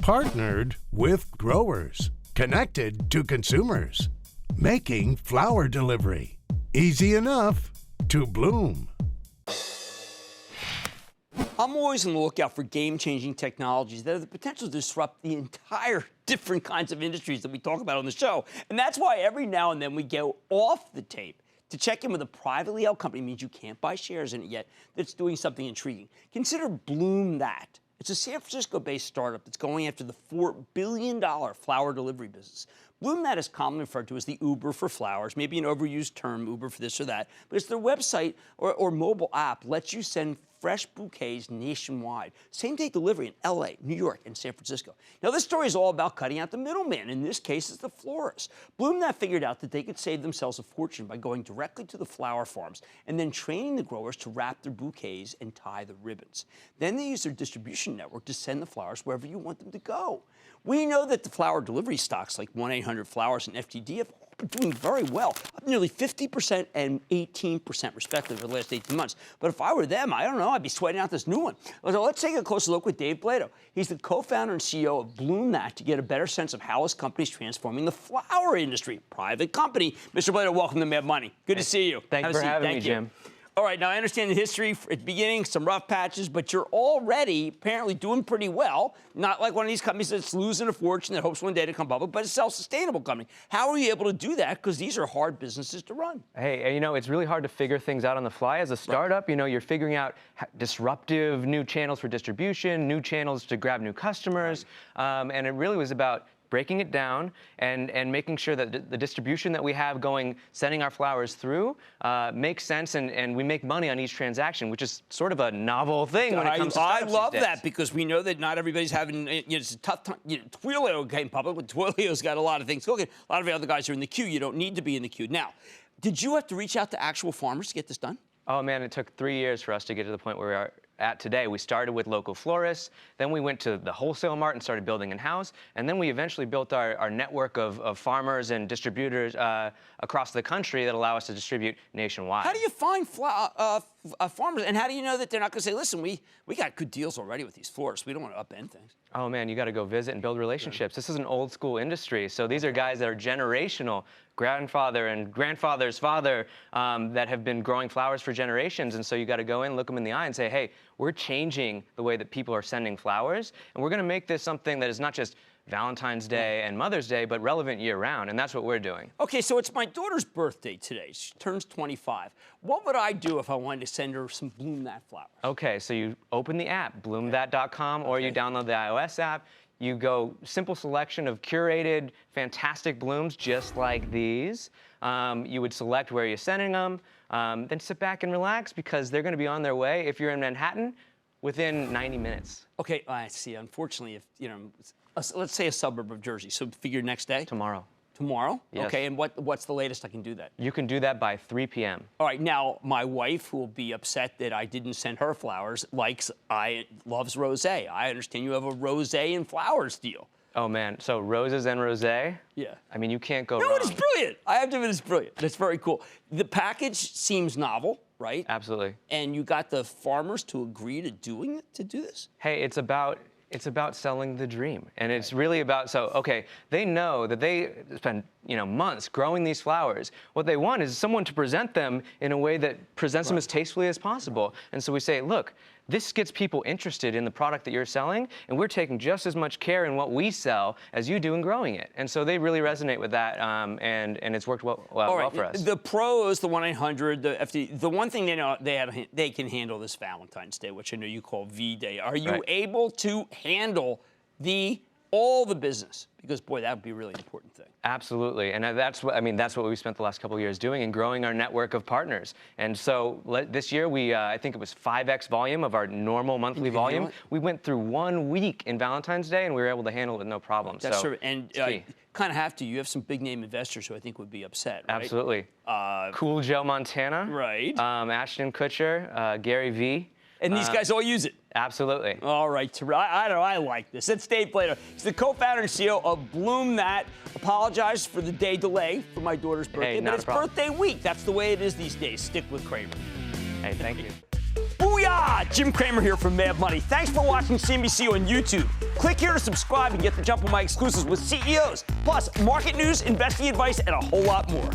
Partnered with growers. Connected to consumers. Making flower delivery easy enough to bloom. I'm always on the lookout for game-changing technologies that have the potential to disrupt the entire different kinds of industries that we talk about on the show. And that's why every now and then we go off the tape to check in with a privately held company. It means you can't buy shares in it yet, that's doing something intriguing. Consider BloomThat. It's a San Francisco-based startup that's going after the $4 billion flower delivery business. BloomThat is commonly referred to as the Uber for flowers, maybe an overused term, Uber for this or that, but it's their website or mobile app lets you send fresh bouquets nationwide. Same-day delivery in L.A., New York, and San Francisco. Now, this story is all about cutting out the middleman. In this case, it's the florist. BloomThat figured out that they could save themselves a fortune by going directly to the flower farms and then training the growers to wrap their bouquets and tie the ribbons. Then they use their distribution network to send the flowers wherever you want them to go. We know that the flower delivery stocks like 1-800-Flowers and FTD have been doing very well, up nearly 50% and 18% respectively for the last 18 months. But if I were them, I don't know, I'd be sweating out this new one. So let's take a closer look with Dave Blato. He's the co-founder and CEO of BloomThat to get a better sense of how his company is transforming the flower industry. Private company. Mr. Blato, welcome to Mad Money. Good to see you. Thanks for having me, Jim. All right, now I understand the history at the beginning, some rough patches, but you're already apparently doing pretty well. Not like one of these companies that's losing a fortune that hopes one day to come public, but a self-sustainable company. How are you able to do that? Because these are hard businesses to run. Hey, you know, it's really hard to figure things out on the fly. As a startup, you know, you're figuring out disruptive new channels for distribution, new channels to grab new customers, and it really was about breaking it down and making sure that the distribution that we have going, sending our flowers through, makes sense and we make money on each transaction, which is sort of a novel thing when it comes to startups. I love that because we know that not everybody's having, it's a tough time. Twilio came public, but Twilio's got a lot of things cooking. A lot of the other guys are in the queue. You don't need to be in the queue. Now, did you have to reach out to actual farmers to get this done? Oh, man, it took 3 years for us to get to the point where we are at today. We started with local florists, then we went to the wholesale mart and started building in-house, and then we eventually built our network of farmers and distributors across the country that allow us to distribute nationwide. How do you find farmers, and how do you know that they're not going to say, listen, we got good deals already with these florists. We don't want to upend things. Oh, man, you got to go visit and build relationships. This is an old school industry, so these are guys that are generational, grandfather and grandfather's father that have been growing flowers for generations, and so you got to go in, look them in the eye and say, hey, we're changing the way that people are sending flowers, and we're going to make this something that is not just Valentine's Day and Mother's Day, but relevant year-round, and that's what we're doing. Okay, so it's my daughter's birthday today. She turns 25. What would I do if I wanted to send her some BloomThat flowers? Okay, so you open the app, BloomThat.com, or you download the iOS app. You go simple selection of curated, fantastic blooms just like these. You would select where you're sending them, then sit back and relax because they're going to be on their way, if you're in Manhattan, within 90 minutes. Okay, I see. Unfortunately, if, you know, let's say a suburb of Jersey, so figure next day? Tomorrow. Tomorrow? Yes. Okay, and what's the latest I can do that? You can do that by 3 p.m. All right, now, my wife, who will be upset that I didn't send her flowers, loves rosé. I understand you have a rosé and flowers deal. Oh, man, so roses and rosé? Yeah. I mean, you can't go wrong. No, it is brilliant. I have to admit, it's brilliant. It's very cool. The package seems novel, right? Absolutely. And you got the farmers to agree to do this? Hey, it's about selling the dream, and it's really about, so, okay, they know that they spend, months growing these flowers. What they want is someone to present them in a way that presents them as tastefully as possible. And so we say, look, this gets people interested in the product that you're selling, and we're taking just as much care in what we sell as you do in growing it. And so they really resonate with that, and it's worked well for us. The pros, the 1-800, the FD, the one thing they know, they can handle this Valentine's Day, which I know you call V-Day. Are you able to handle all the business? Because, boy, that would be a really important thing. Absolutely, and that's what we spent the last couple of years doing and growing our network of partners. And so this year, I think it was 5x volume of our normal monthly volume. We went through 1 week in Valentine's Day, and we were able to handle it with no problem. That's true, and kind of have to. You have some big-name investors who I think would be upset, right? Absolutely. Cool Joe Montana. Right. Ashton Kutcher, Gary Vee. And these guys all use it. Absolutely. All right, I don't know. I like this. It's Dave Blato. He's the co-founder and CEO of BloomThat. Apologize for the day delay for my daughter's birthday, but it's birthday week. That's the way it is these days. Stick with Cramer. Hey, thank you. Booyah! Booyah! Jim Cramer here from Mad Money. Thanks for watching CNBC on YouTube. Click here to subscribe and get the jump on my exclusives with CEOs, plus market news, investing advice, and a whole lot more.